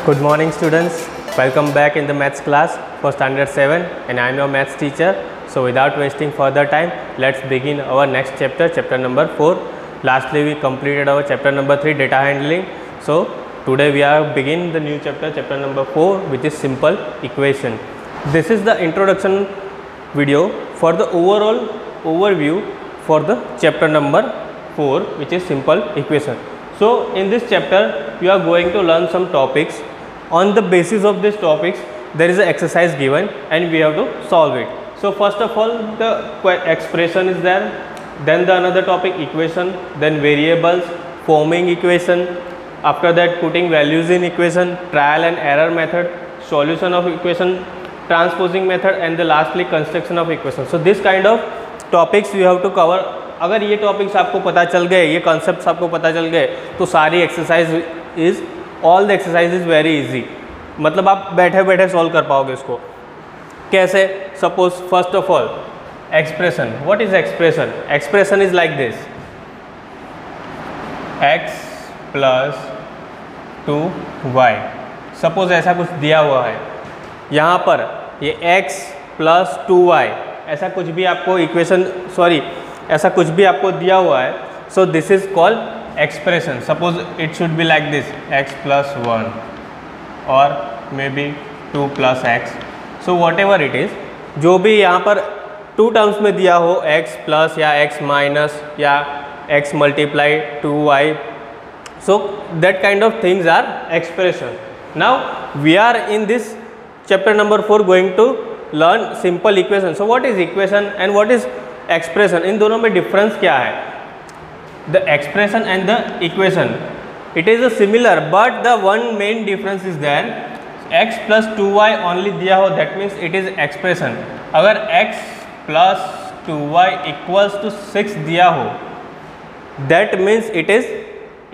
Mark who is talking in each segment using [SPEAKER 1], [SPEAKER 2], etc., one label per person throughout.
[SPEAKER 1] Good morning students, welcome back in the maths class for standard 7 and I am your maths teacher. So without wasting further time, let's begin our next chapter, chapter number 4. Lastly we completed our chapter number 3, data handling. So today we are begin the new chapter, chapter number 4, which is simple equation. This is the introduction video for the overall overview for the chapter number 4, which is simple equation. So in this chapter you are going to learn some topics. On the basis of these topics there is an exercise given and we have to solve it. So first of all the expression is there, then the another topic equation, then variables, forming equation, after that putting values in equation, trial and error method, solution of equation, transposing method, and the lastly construction of equation. So this kind of topics you have to cover. अगर ये topics आपको पता चल गए, ये concepts आपको पता चल गए तो सारी exercise is all the exercise is very easy. मतलब आप बैठे बैठे सॉल्व कर पाओगे इसको. कैसे? Suppose first of all expression. What is expression? Expression is like this, x plus 2y. Suppose ऐसा कुछ दिया हुआ है यहाँ पर, ये x प्लस 2y ऐसा कुछ भी आपको इक्वेशन ऐसा कुछ भी आपको दिया हुआ है. सो this is called expression. Suppose it should be like this, x plus 1 और may be 2 plus x. So what ever it is, जो भी यहाँ पर टू टर्म्स में दिया हो, x प्लस या x माइनस या x multiply 2y, so that kind of things are expression. Now we are in this chapter number 4 going to learn simple equation. So what is equation and what is expression? इन दोनों में difference क्या है? The expression and the equation, it is a similar but the one main difference is there. x plus 2y only दिया हो that means it is expression. अगर x plus 2y equals to 6 दिया हो that means it is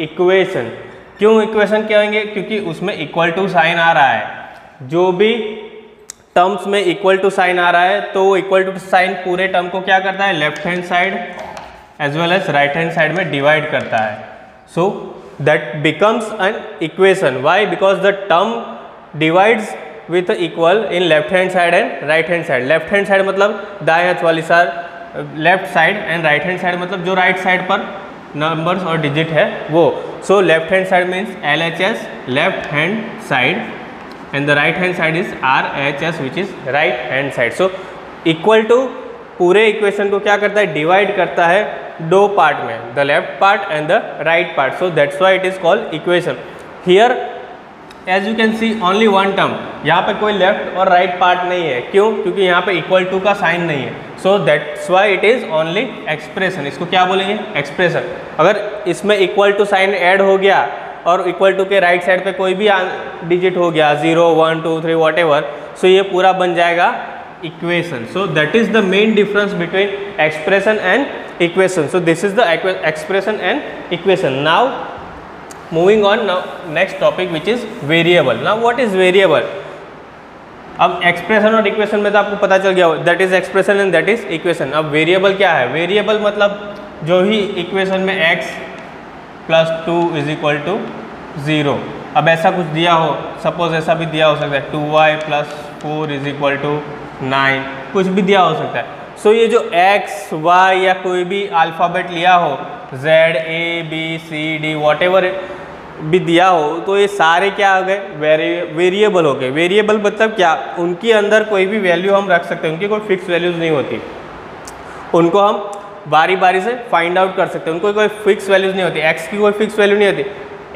[SPEAKER 1] equation. क्यों equation कहेंगे? क्योंकि उसमें equal to sign आ रहा है. जो भी टर्म्स में इक्वल टू साइन आ रहा है तो इक्वल टू साइन पूरे टर्म को क्या करता है? Left hand side as well as right hand side में डिवाइड करता है. So that becomes an equation. Why? Because the term divides with equal in left hand side and right hand side. Left hand side मतलब दाएं हाथ वाली side left side and right hand side मतलब जो right side पर numbers और digit है वो. सो left hand side means LHS left hand side and the right hand side is RHS which is right hand side. So equal to पूरे equation को क्या करता है? डिवाइड करता है दो पार्ट में, the left part and the right part. So that's why it is called equation. Here as you can see only one term. यहाँ पे कोई लेफ्ट और राइट पार्ट नहीं है. क्यों? क्योंकि यहाँ पे इक्वल टू का साइन नहीं है. सो that's why it is only expression. इसको क्या बोलेंगे? एक्सप्रेशन. अगर इसमें इक्वल टू साइन ऐड हो गया और इक्वल टू के राइट साइड पे कोई भी डिजिट हो गया 0 1 2 3 वॉट एवर, सो ये पूरा बन जाएगा equation. So that is the main difference between expression and equation. So this is the expression and equation. Now moving on, now next topic which is variable. Now what is variable? अब expression और equation में तो आपको पता चल गया, that is expression and that is equation. अब variable क्या है? वेरिएबल मतलब जो ही इक्वेशन में x plus 2 is equal to 0. अब ऐसा कुछ दिया हो, सपोज ऐसा भी दिया हो सकता है 2y plus 4 is equal to 9, कुछ भी दिया हो सकता है. सो ये जो x y या कोई भी अल्फ़ाबेट लिया हो, z a b c d what ever भी दिया हो, तो ये सारे क्या हो गए? वेरिएबल हो गए. वेरिएबल मतलब क्या? उनके अंदर कोई भी वैल्यू हम रख सकते हैं. उनकी कोई फिक्स वैल्यूज़ नहीं होती. उनको हम बारी बारी से फाइंड आउट कर सकते हैं. उनको कोई फिक्स वैल्यूज़ नहीं होती. x की कोई फिक्स वैल्यू नहीं होती.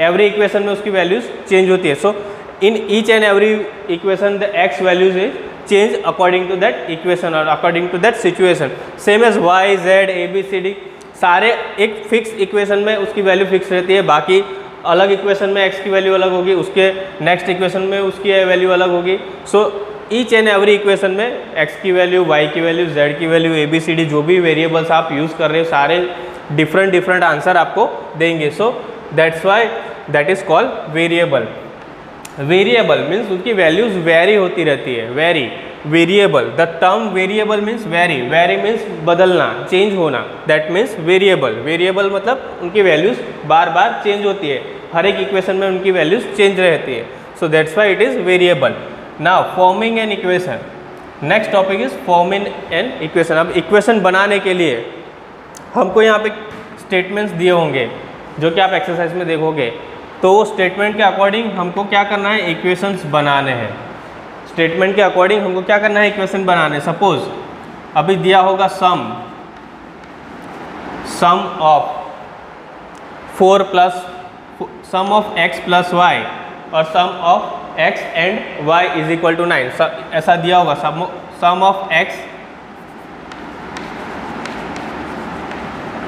[SPEAKER 1] एवरी इक्वेशन में उसकी वैल्यूज़ चेंज होती है. So in each and every equation the x values is change according to that equation और according to that situation. Same as y z a b c d सारे एक fix equation में उसकी value fix रहती है. बाकी अलग equation में x की वैल्यू अलग होगी, उसके नेक्स्ट इक्वेशन में उसकी वैल्यू अलग होगी. So each and every equation में x की वैल्यू, y की वैल्यू, z की वैल्यू, ABCD जो भी वेरिएबल्स आप यूज़ कर रहे हो सारे डिफरेंट आंसर आपको देंगे. सो that's why that is called variable. Variable means उनकी वैल्यूज वेरी होती रहती है. Variable, the term variable means very means बदलना, चेंज होना. दैट मीन्स वेरिएबल मतलब उनकी वैल्यूज बार बार चेंज होती है. हर एक इक्वेशन में उनकी वैल्यूज चेंज रहती है. so that's why it is variable. Now forming an equation, next topic is forming an equation. अब इक्वेशन बनाने के लिए हमको यहाँ पे स्टेटमेंट्स दिए होंगे जो कि आप एक्सरसाइज में देखोगे, तो वो स्टेटमेंट के अकॉर्डिंग हमको क्या करना है, इक्वेशंस बनाने हैं। स्टेटमेंट के अकॉर्डिंग हमको क्या करना है, इक्वेशन बनाने। सपोज अभी दिया होगा sum of 4 plus sum of x plus y और sum of x and y is equal to 9, ऐसा दिया होगा। Sum of x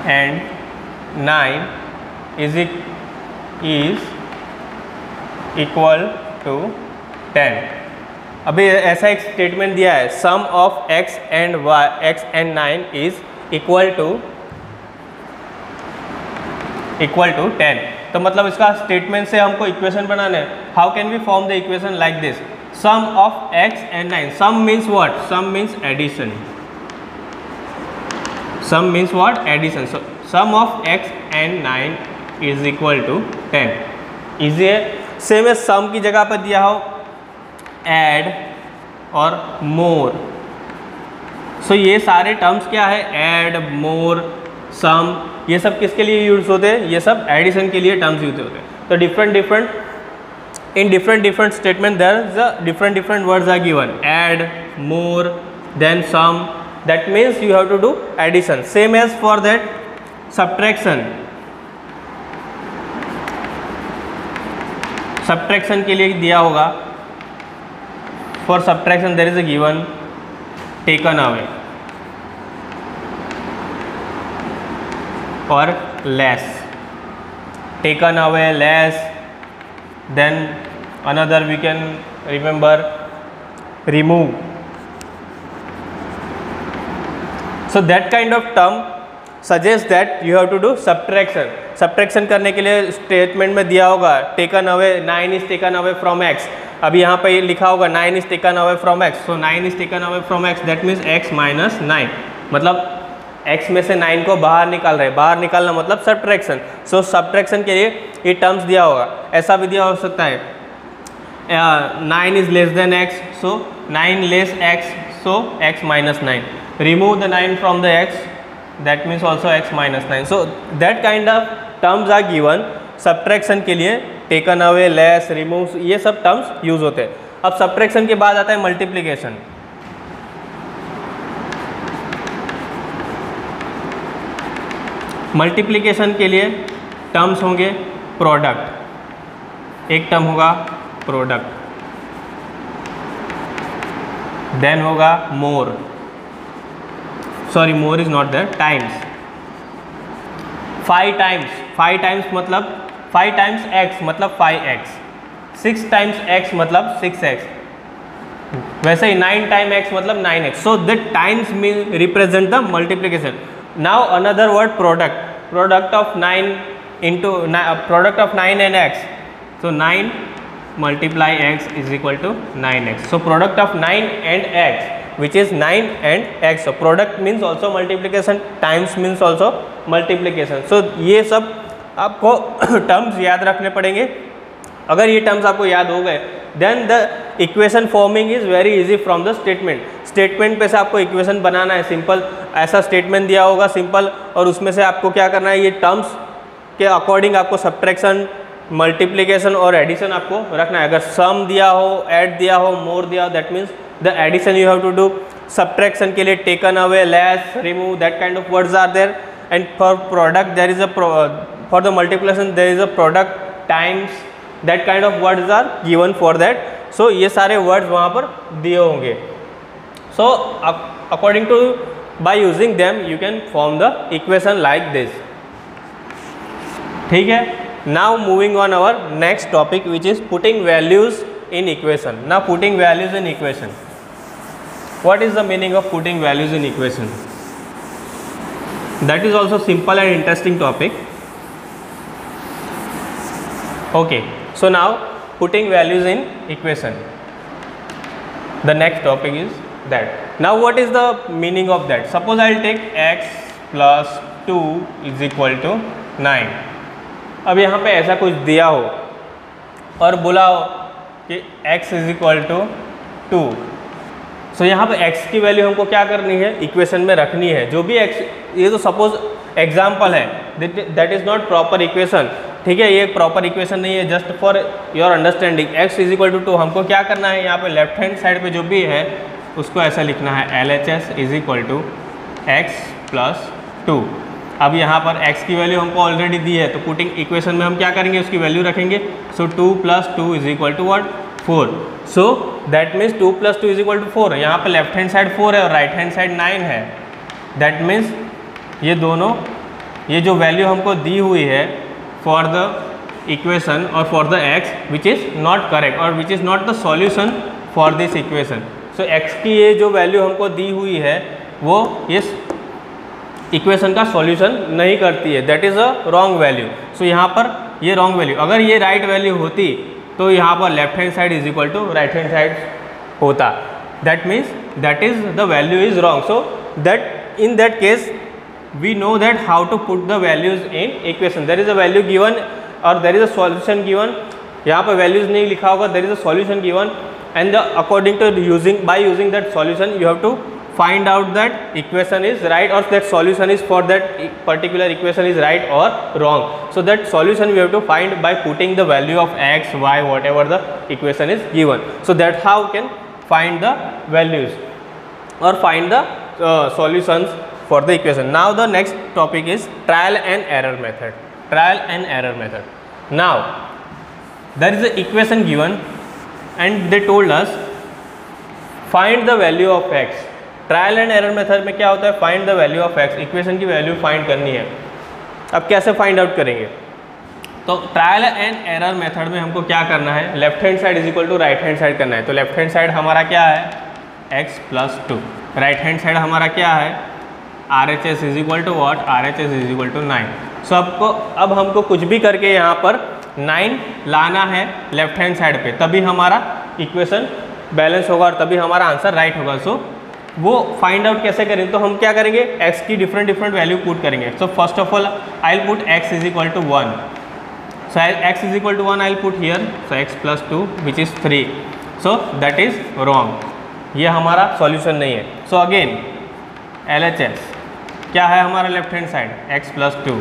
[SPEAKER 1] and 9 is equal to 10। अभी ऐसा एक स्टेटमेंट दिया है, sum of x and 9 is equal to 10। तो मतलब इसका स्टेटमेंट से हमको इक्वेशन बनाना है। How can we form the equation like this, sum of x and 9। Sum means what, sum means addition, sum means what, addition. Sum of x and 9 is equal to 10। Easy है। Same है, sum की जगह पर दिया हो add और मोर। सो ये सारे टर्म्स क्या है, एड, मोर, सम, ये सब किसके लिए यूज होते हैं, ये सब एडिशन के लिए टर्म्स यूज होते हैं। तो different statement there is a different words are given, add, more, than sum, that means you have to do addition. Same as for that subtraction. Subtraction के लिए दिया होगा, for subtraction there is a given taken away और less, taken away, less, then another we can remember remove. So that kind of term suggests that you have to do subtraction. Subtraction करने के लिए statement में दिया होगा taken away, 9 is taken away from x। अभी यहाँ पे लिखा होगा 9 is taken away from x, so 9 is taken away from x, that means x minus 9, मतलब x में से 9 को बाहर निकाल रहे हैं। बाहर निकालना मतलब सब्ट्रैक्शन। सो सब्ट्रैक्शन के लिए ये टर्म्स दिया होगा। ऐसा भी दिया हो सकता है 9 is less than x, so 9 less x, so x minus 9। Remove the 9 from the x, that means also x minus 9। So that kind of terms are given subtraction के लिए, टेकन अवे, लेस, रिमूव, ये सब terms use होते हैं। अब subtraction के बाद आता है मल्टीप्लिकेशन। मल्टीप्लिकेशन के लिए टर्म्स होंगे प्रोडक्ट, एक टर्म होगा प्रोडक्ट, देन होगा more, sorry more is not there, times, 5 times मतलब 5 टाइम्स x मतलब 5x, 6 टाइम्स x मतलब 6x, वैसे ही 9 टाइम x मतलब 9x। So the times mean represent the multiplication. Now another word product of 9 into product of 9 and x, so 9 multiply x is equal to 9x. So product of 9 and x, which is 9 and x, so product means also multiplication, times means also multiplication. So ये सब आपको terms याद रखने पड़ेंगे। अगर ये terms आपको याद हो गए, then the equation forming is very easy from the statement. Statement पे से आपको इक्वेशन बनाना है, सिंपल ऐसा स्टेटमेंट दिया होगा सिंपल, और उसमें से आपको क्या करना है, ये टर्म्स के अकॉर्डिंग आपको सब्ट्रैक्शन, मल्टीप्लिकेशन और एडिशन आपको रखना है। अगर सम दिया हो, ऐड दिया हो, मोर दिया हो, that means the addition you have to do. Subtraction के लिए taken away, less, remove, that kind of words are there. And for product there is a, for the multiplication there is a product, times, that kind of words are given for that. So ये सारे words वहाँ पर दिए होंगे। So according to, by using them you can form the equation like this. ठीक है। Now moving on our next topic which is putting values in equation. Now putting values in equation, what is the meaning of putting values in equation? That is also simple and interesting topic. Okay, so now putting values in equation, the next topic is that. Now what is the meaning of that? Suppose I will take x plus 2 is equal to 9. अब यहाँ पे ऐसा कुछ दिया हो और बोला हो कि x इज इक्वल टू 2। सो यहाँ पर x की वैल्यू हमको क्या करनी है, इक्वेशन में रखनी है। जो भी x, ये तो सपोज एग्जाम्पल है, that is not proper equation, ठीक है, ये एक प्रॉपर इक्वेशन नहीं है, just for your understanding. x is equal to 2 हमको क्या करना है, यहाँ पे लेफ्ट हैंड साइड पे जो भी है उसको ऐसा लिखना है LHS is equal to x plus 2। अब यहाँ पर x की वैल्यू हमको ऑलरेडी दी है, तो पुटिंग इक्वेशन में हम क्या करेंगे, उसकी वैल्यू रखेंगे। So 2 plus 2 is equal to what, 4। So that means 2 plus 2 is equal to 4। यहाँ पर लेफ्ट हैंड साइड 4 है और राइट हैंड साइड 9 है। दैट मीन्स ये दोनों, ये जो वैल्यू हमको दी हुई है फॉर द इक्वेशन और for the x which is not correct और which is not the solution for this equation. So x की ये जो वैल्यू हमको दी हुई है वो इस इक्वेशन का सॉल्यूशन नहीं करती है, that is a wrong value. So यहाँ पर ये रॉन्ग वैल्यू, अगर ये राइट वैल्यू होती तो यहाँ पर left hand side is equal to right hand side होता। That means that is the value is wrong. So that in that case we know that how to put the values in equation. There is a value given और there is a solution given. यहाँ पर values नहीं लिखा होगा, there is a solution given and the according to using by using that solution you have to find out that equation is right or that solution is for that particular equation is right or wrong. So that solution we have to find by putting the value of x, y, whatever the equation is given. So that's how we can find the values or find the solutions for the equation. Now the next topic is trial and error method. Trial and error method. Now there is an equation given and they told us find the value of x. Trial and error method में क्या होता है, find the value of x, equation की value find करनी है। अब कैसे find out करेंगे, तो ट्रायल एंड एरर मेथड में हमको क्या करना है, left hand side is equal to right hand side करना है। तो लेफ्ट हैंड साइड हमारा क्या है, x plus 2, right hand side हमारा क्या है, RHS is equal to what, RHS is equal to 9। So अब हमको कुछ भी करके यहाँ पर 9 लाना है लेफ्ट हैंड साइड पे, तभी हमारा इक्वेशन बैलेंस होगा और तभी हमारा आंसर राइट होगा। सो वो फाइंड आउट कैसे करेंगे, तो हम क्या करेंगे, x की डिफरेंट वैल्यू पुट करेंगे। So first of all I will put x is equal to 1। So x is equal to 1 I will put here. So x plus 2 which is 3। So that is wrong, ये हमारा solution नहीं है। So again LHS क्या है हमारा left hand side, x plus 2।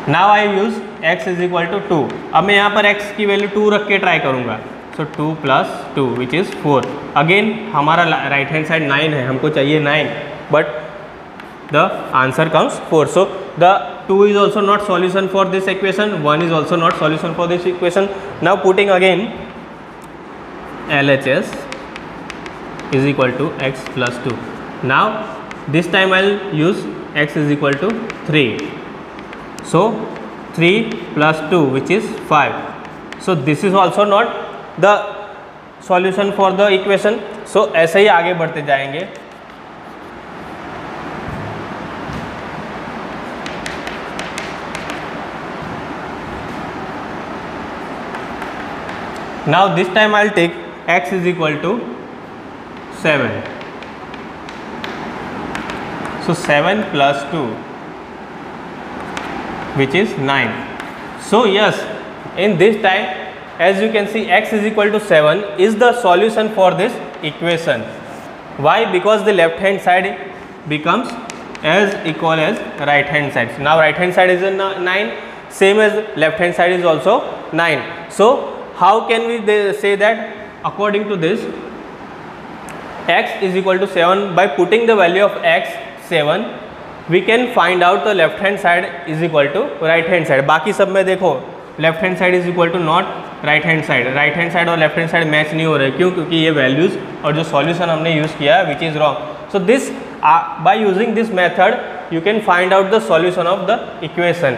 [SPEAKER 1] Now I use x is equal to 2। अब मैं यहाँ पर x की वैल्यू 2 रख के ट्राई करूँगा। So 2 plus 2 which is 4। Again हमारा राइट हैंड साइड 9 है, हमको चाहिए 9, but the answer comes 4। So the 2 is also not solution for this equation, 1 is also not solution for this equation. Now putting again LHS is equal to x plus 2। Now this time I will use x is equal to 3। So 3 plus 2 which is 5। So this is also not the solution for the equation. So ऐसे ही आगे बढ़ते जाएंगे। Now this time I will take x is equal to 7। So 7 plus 2 which is 9। So yes, in this time as you can see x is equal to 7 is the solution for this equation. Why? Because the left hand side becomes as equal as right hand side. Now right hand side is 9, same as left hand side is also 9. So how can we say that according to this x is equal to 7, by putting the value of x 7 we can find out the left hand side is equal to right hand side. बाकी सब में देखो left hand side is equal to not right hand side, right hand side और left hand side match नहीं हो रहे। क्यों? क्योंकि ये वैल्यूज़ और जो सॉल्यूशन हमने यूज़ किया है which is wrong. So this by using this method you can find out the solution of the equation.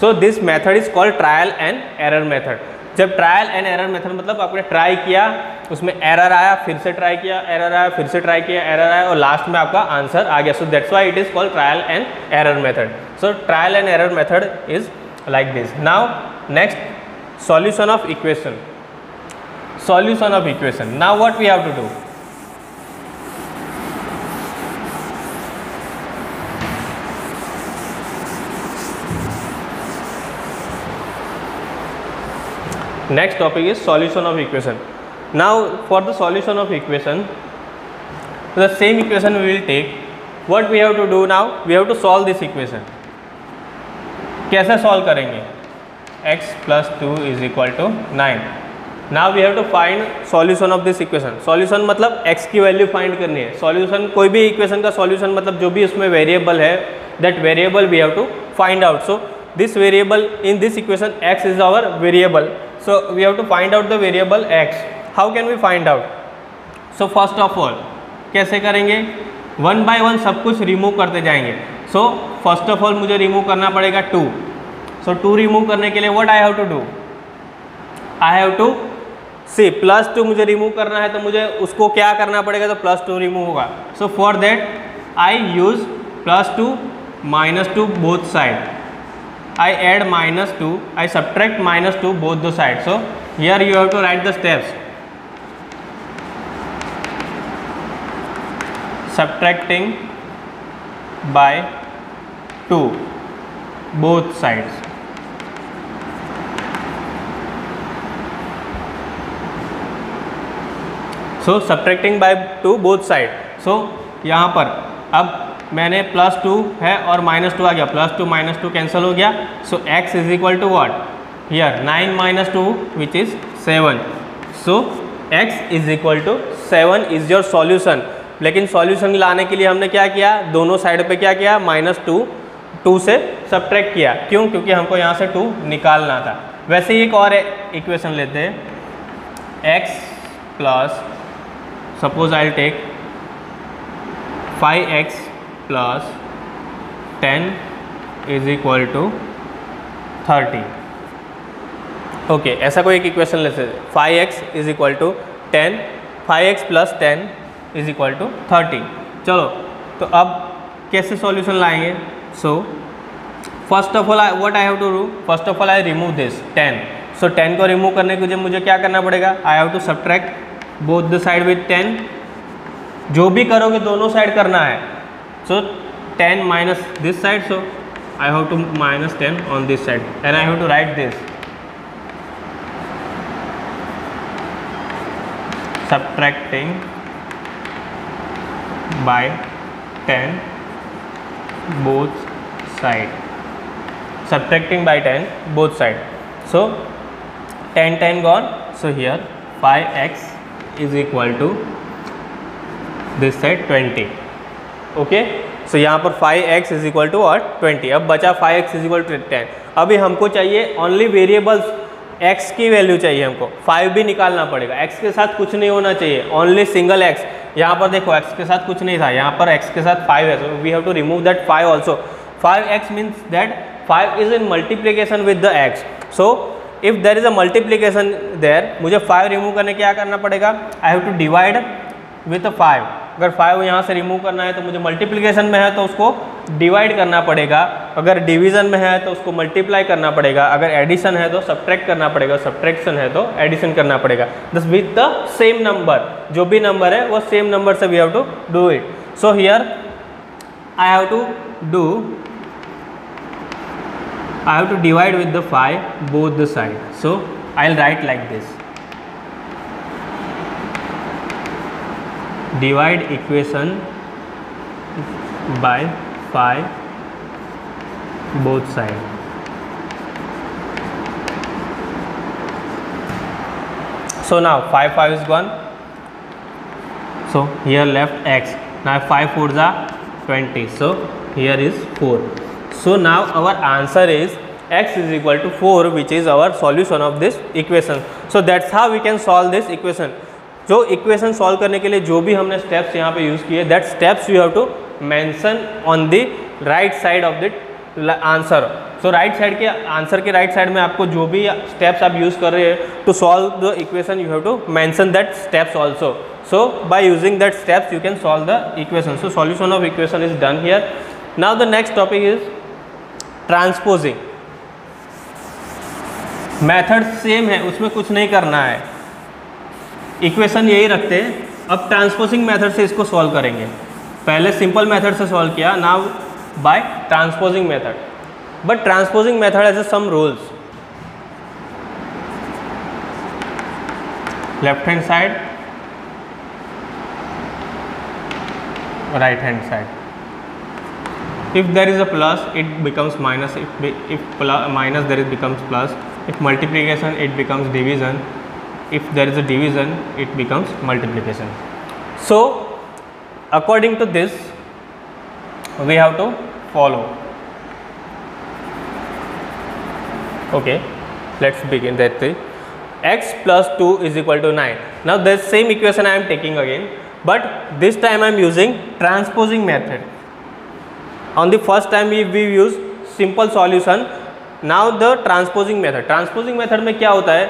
[SPEAKER 1] So this method is called trial and error method. जब ट्रायल एंड एरर मेथड मतलब आपने try किया, उसमें error आया, फिर से try किया, error आया, फिर से ट्राई किया, एरर आया और लास्ट में आपका आंसर आ गया। सो that's why it is called trial and error method. So trial and error method is like this. Now next, solution of equation. Solution of equation. Now what we have to do? Next topic is solution of equation. Now for the solution of equation, the same equation we will take. What we have to do now? We have to solve this equation. कैसे solve करेंगे? x plus 2 is equal to 9. Now we have to find solution of this equation. Solution मतलब x की value find करनी है. Solution कोई भी equation का solution मतलब जो भी उसमें वेरिएबल है, that variable we have to find out. So this variable in this equation x is our variable. So we have to find out the variable x. How can we find out? So first of all कैसे करेंगे? One by one सब कुछ remove करते जाएंगे. So first of all मुझे remove करना पड़ेगा 2. So 2 remove करने के लिए what I have to do? I have to see plus 2 मुझे रिमूव करना है तो मुझे उसको क्या करना पड़ेगा, तो प्लस 2 रिमूव होगा. So for that I use plus 2 minus 2 both side. I add minus 2, I subtract minus 2 both the sides. So here you have to write the steps. Subtracting by 2 both sides. So subtracting by 2 both side. So यहाँ पर अब मैंने plus 2 है और minus 2 आ गया, plus 2 minus 2 cancel हो गया. So x is equal to what? Here 9 minus 2 which is 7. So x is equal to 7 is your solution. लेकिन सॉल्यूशन लाने के लिए हमने क्या किया, दोनों साइड पे क्या किया, माइनस 2 से सब्ट्रैक्ट किया. क्यों? क्योंकि हमको यहाँ से 2 निकालना था. वैसे ही एक और इक्वेशन लेते हैं, x plus suppose I take 5x plus 10 is equal to 30. Okay, ऐसा कोई एक इक्वेशन लेते हैं, 5x is equal to 10, 5x plus 10 is equal to 30. चलो तो अब कैसे सॉल्यूशन लाएंगे? So first of all what I have to do, first of all I remove this 10. So 10 को रिमूव करने के लिए मुझे क्या करना पड़ेगा, I have to subtract both the side with 10. जो भी करोगे दोनों साइड करना है. So 10 minus this side, so I have to minus 10 on this side and I have to write this. Subtracting by 10 both side. Subtracting by 10 both side. So 10 gone. So here 5x is equal to this side 20. Okay, सो यहाँ पर 5x is equal to और 20. अब बचा 5x is equal to 10. अभी हमको चाहिए only variables x की value चाहिए हमको. 5 भी निकालना पड़ेगा. x के साथ कुछ नहीं होना चाहिए, ओनली सिंगल x. यहाँ पर देखो x के साथ कुछ नहीं था, यहाँ पर x के साथ 5 है. So we have to remove that 5 also. 5x means that 5 is in multiplication with the x. So if there is a multiplication there, मुझे 5 रिमूव करने क्या करना पड़ेगा, I have to divide with 5. अगर 5 यहाँ से रिमूव करना है तो मुझे मल्टीप्लिकेशन में है तो उसको डिवाइड करना पड़ेगा, अगर डिवीज़न में है तो उसको मल्टीप्लाई करना पड़ेगा, अगर एडिशन है तो सब्ट्रैक्ट करना पड़ेगा, सब्ट्रैक्शन है तो एडिशन करना पड़ेगा. This with the same number, जो भी नंबर है वो सेम नंबर से we have to do it. So here I have to divide with the 5 both the side. So I will write like this. Divide equation by 5 both side. So now 5 is gone. So here left x. Now 5 4s are 20. So here is 4. So now our answer is x is equal to 4, which is our solution of this equation. So that's how we can solve this equation. जो equation solve करने के लिए जो भी हमने steps यहाँ पे use किए, that steps you have to mention on the right side of the answer. So right side के आंसर के राइट साइड में आपको जो भी स्टेप्स आप यूज़ कर रहे हैं to solve the equation, you have to mention that steps also. So by using that steps you can solve the equation. So solution of equation is done here. Now the next topic is transposing. Method same है, उसमें कुछ नहीं करना है, equation यही रखते हैं. अब ट्रांसपोजिंग मेथड से इसको सॉल्व करेंगे. पहले सिंपल मेथड से सॉल्व किया, now by transposing method. But transposing method has some rules. left hand side, right hand side. If there is a plus, it becomes minus. If minus, there it becomes plus. If multiplication, it becomes division. If there is a division, it becomes multiplication. So according to this, we have to follow. Okay, let's begin that thing. X plus 2 is equal to 9. Now the same equation I am taking again, but this time I am using transposing method. On the first time we use simple solution. Now the transposing method. Transposing method में क्या होता है,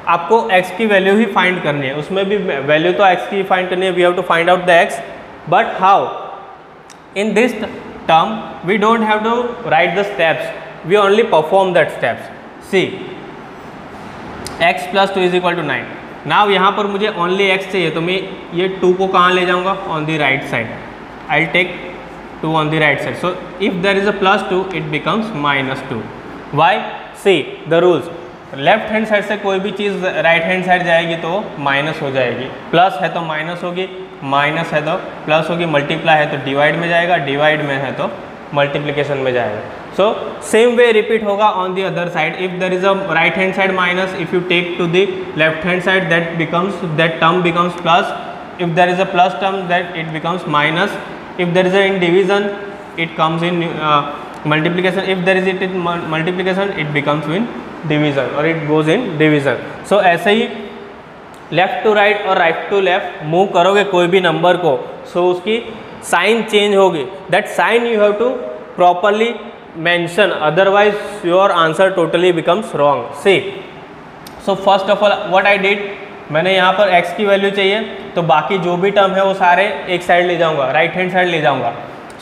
[SPEAKER 1] आपको x की value ही find करनी है. उसमें भी वैल्यू तो x की फाइंड करनी है. We have to find out the x, but how? In this term we don't have to write the steps, we only perform that steps. See, x plus 2 is equal to 9. Now यहाँ पर मुझे only x चाहिए, तो मैं ये 2 को कहाँ ले जाऊँगा? On the right side. I'll take 2 on the right side. So if there is a plus 2, it becomes minus 2. Why? See the rules. Left hand side से कोई भी चीज़ राइट हैंड साइड जाएगी तो माइनस हो जाएगी. प्लस है तो minus होगी, माइनस है तो प्लस होगी, मल्टीप्लाई है तो डिवाइड में जाएगा, डिवाइड में है तो मल्टीप्लिकेशन में जाएगा. सो सेम वे रिपीट होगा on the other side. If there is a right hand side minus, if you take to the left hand side, that term becomes plus. If there is a plus term, that it becomes minus. If there is a in division, it comes in multiplication. If there is it in multiplication, it becomes in division और it goes in division. So ऐसे ही left to right और right to left move करोगे कोई भी number को, so उसकी sign change होगी. That sign you have to properly mention, otherwise your answer totally becomes wrong. See, so first of all what I did, मैंने यहाँ पर x की वैल्यू चाहिए, तो बाकी जो भी टर्म है वो सारे एक साइड ले जाऊँगा, राइट हैंड साइड ले जाऊँगा.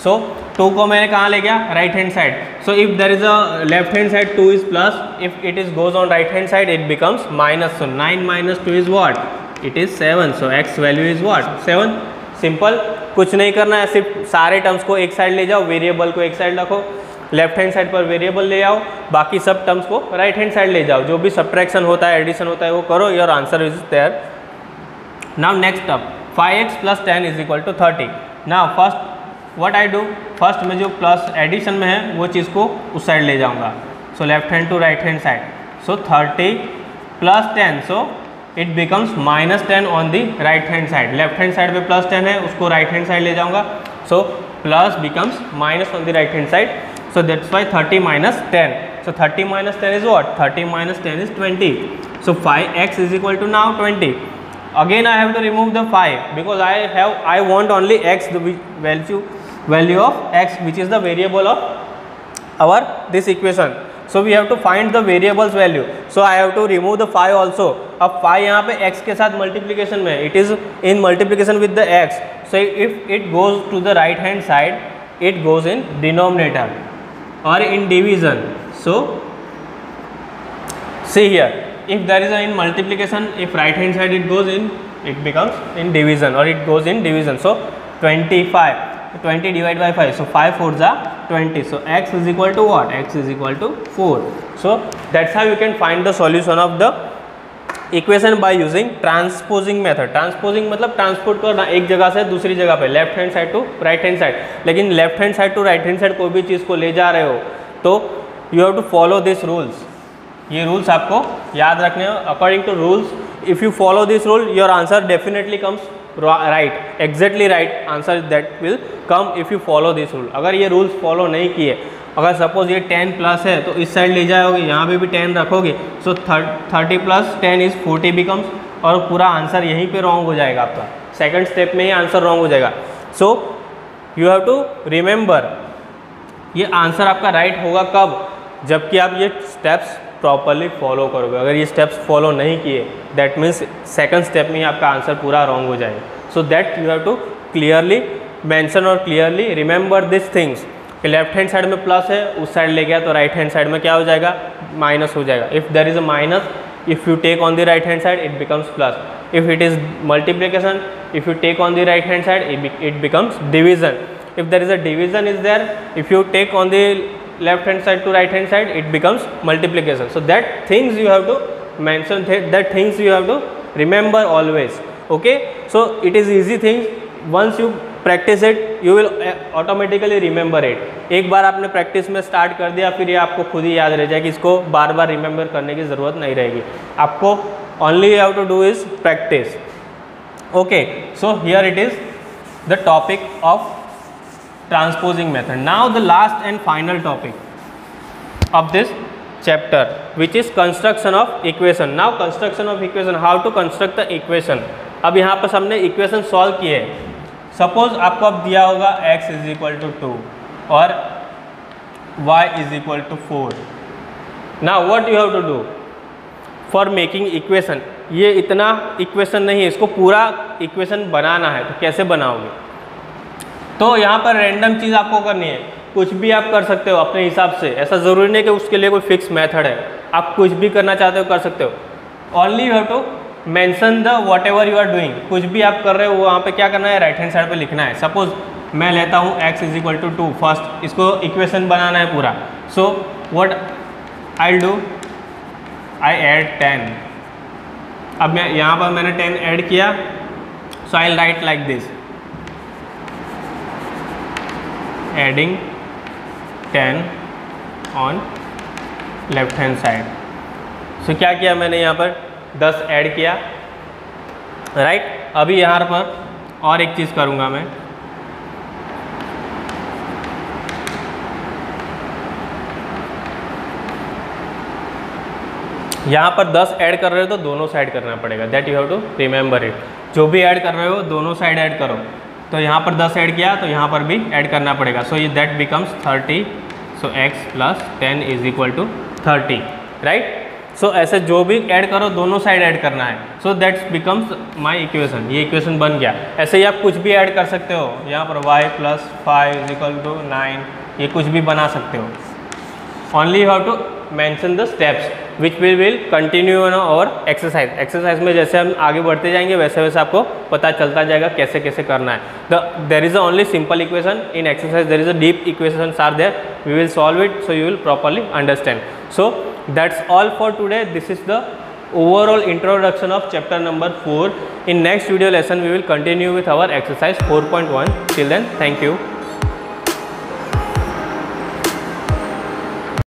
[SPEAKER 1] सो 2 को मैंने कहाँ ले गया? Right hand side. So if there is a left hand side 2 is plus, if it is goes on right hand side, it becomes minus. So 9 minus 2 is what? It is 7. So x value is what? 7. Simple, कुछ नहीं करना है, सिर्फ सारे terms को एक side ले जाओ, वेरिएबल को एक साइड रखो, लेफ्ट हैंड साइड पर वेरिएबल ले आओ, बाकी सब टर्म्स को राइट हैंड साइड ले जाओ. जो भी सब्ट्रैक्शन होता है, एडिशन होता है, वो करो, your answer is there. Now next term 5x plus 10 is equal to 30. Now first what I do, first में जो प्लस एडिशन में है वो चीज़ को उस साइड ले जाऊंगा. So left hand to right hand side. So 30 plus 10, so it becomes minus 10 on the right hand side. Left hand side पे प्लस 10 है, उसको राइट हैंड साइड ले जाऊंगा. So plus becomes minus on the right hand side. So that's why 30 minus 10. So 30 minus 10 is what? 30 minus 10 is 20. So 5x is equal to now 20. Again I have to remove the 5 because I want only x, the value of x, which is the variable of our this equation. So we have to find the variables value. So I have to remove the 5 also. अब 5 यहाँ पे x के साथ multiplication में, it is in multiplication with the x. So if it goes to the right hand side, it goes in denominator or in division. So see here, if there is a in multiplication, if right hand side it goes in, it becomes in division or it goes in division. So 25, 20 divided by 5, so 5 4s are 20. So x is equal to what? X is equal to 4. So that's how you can find the solution of the equation by using transposing method. Transposing मतलब transport करना एक जगह से दूसरी जगह पे, left hand side to right hand side. लेकिन left hand side to right hand side कोई भी चीज़ को ले जा रहे हो तो you have to follow this rules. ये रूल्स आपको याद रखने हैं. According to rules, if you follow this rule, your answer definitely comes right, exactly right answer that will come if you follow this rule. अगर ये rules follow नहीं किए, अगर सपोज ये 10 प्लस है तो इस साइड ले जाओगे, यहाँ पे भी 10 रखोगे, सो 30 प्लस 10 इज 40 बिकम्स, और पूरा आंसर यहीं पे रॉन्ग हो जाएगा आपका. सेकंड स्टेप में ही आंसर रॉन्ग हो जाएगा. So you have to remember, ये आंसर आपका राइट होगा कब? जबकि आप ये स्टेप्स प्रॉपरली फॉलो करोगे. अगर ये स्टेप्स फॉलो नहीं किए, दैट मीन्स सेकंड स्टेप में ही आपका आंसर पूरा रॉन्ग हो जाएगा. So that you have to clearly mention और क्लियरली रिमेंबर दिस थिंग्स. कि लेफ्ट हैंड साइड में प्लस है, उस साइड ले गया तो राइट हैंड साइड में क्या हो जाएगा? माइनस हो जाएगा. If there is a minus, if you take on the right hand side, it becomes plus. If it is multiplication, if you take on the right hand side, it becomes division. If there is a division is there, if you take on the left hand side to right hand side, it becomes multiplication. So that things you have to mention, that things you have to remember always. Okay, so it is easy thing. Once you practice it, you will automatically remember it. एक बार आपने practice में start कर दिया, फिर ये आपको खुद ही याद रह जाएगी, इसको बार बार रिमेंबर करने की ज़रूरत नहीं रहेगी आपको. only you have to do is practice. Okay, so here it is the topic of transposing method. Now the last and final topic of this chapter, which is construction of equation. Now construction of equation, how to construct the equation. अब यहाँ पर हमने equation solve किए हैं. Suppose आपको अब दिया होगा x इज इक्वल टू 2 और y is equal to 4. Now what you have to do for making equation. ये इतना इक्वेशन नहीं है, इसको पूरा इक्वेशन बनाना है. तो कैसे बनाओगे? तो यहाँ पर रैंडम चीज़ आपको करनी है. कुछ भी आप कर सकते हो अपने हिसाब से, ऐसा ज़रूरी नहीं कि उसके लिए कोई फिक्स मेथड है. आप कुछ भी करना चाहते हो कर सकते हो. Only you have to mention the whatever you are doing. कुछ भी आप कर रहे हो वहाँ पे क्या करना है, राइट हैंड साइड पे लिखना है. सपोज मैं लेता हूँ x is equal to 2. First इसको इक्वेशन बनाना है पूरा. So what I do, I add 10. अब मैं यहाँ पर मैंने 10 ऐड किया. So I write like this, adding 10 on left hand side. So क्या किया मैंने यहाँ पर 10 ऐड किया, राइट. अभी यहाँ पर और एक चीज़ करूँगा मैं. यहाँ पर 10 ऐड कर रहे हो तो दोनों साइड करना पड़ेगा. That you have to remember it. जो भी ऐड कर रहे हो दोनों साइड ऐड करो. तो यहाँ पर 10 ऐड किया तो यहाँ पर भी ऐड करना पड़ेगा. सो ये that becomes 30. So x plus 10 is equal to 30, right. सो ऐसे जो भी ऐड करो दोनों साइड ऐड करना है. So that's becomes my equation. ये इक्वेशन बन गया. ऐसे ही आप कुछ भी ऐड कर सकते हो. यहाँ पर y plus 5 is equal to 9, ये कुछ भी बना सकते हो. Only you have to mention the steps which we will continue on our exercise. Exercise में जैसे हम आगे बढ़ते जाएंगे वैसे वैसे आपको पता चलता जाएगा कैसे कैसे करना है. There is a only simple equation in exercise. There is a deep equations are there. We will solve it so you will properly understand. So that's all for today. This is the overall introduction of chapter number 4. In next video lesson we will continue with our exercise 4.1. Till then, thank you.